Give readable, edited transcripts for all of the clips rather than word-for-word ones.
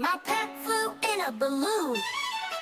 My pet flew in a balloon.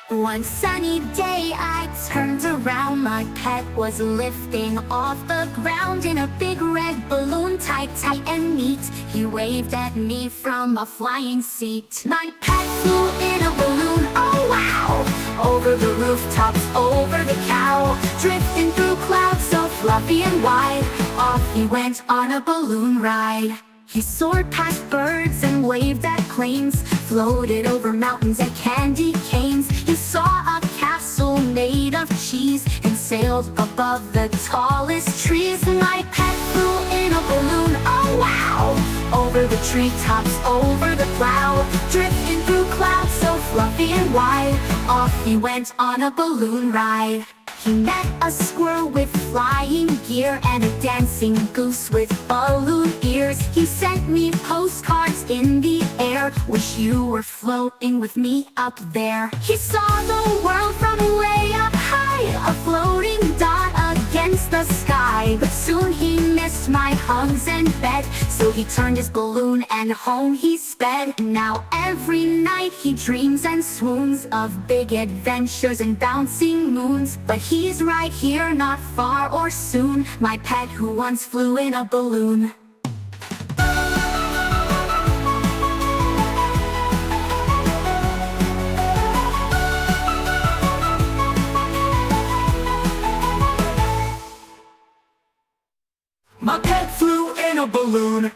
One sunny day I turned around. My pet was lifting off the ground in a big red balloon, tight and neat. He waved at me from a flying seat. My pet flew in a balloon, oh wow! Over the rooftops, over the cow, drifting through clouds so fluffy and wide. Off he went on a balloon ride. He soared past birds and waved at planes, floated over mountains and candy canes. He saw a castle made of cheese and sailed above the tallest trees. My pet flew in a balloon, oh wow! Over the treetops, over the cloud, drifting through clouds so fluffy and wide. Off he went on a balloon ride. He met a squirrel with flying gear and a dancing goose with balloon ears. He sent me postcards in the air. Wish you were floating with me up there. He saw the world from way up high, a floating dot against the sky. But soon he missed my hugs and bed, so he turned his balloon and home he sped. Now every night he dreams and swoons of big adventures and bouncing moons. But he's right here, not far or soon, my pet who once flew in a balloon. My pet flew in a balloon.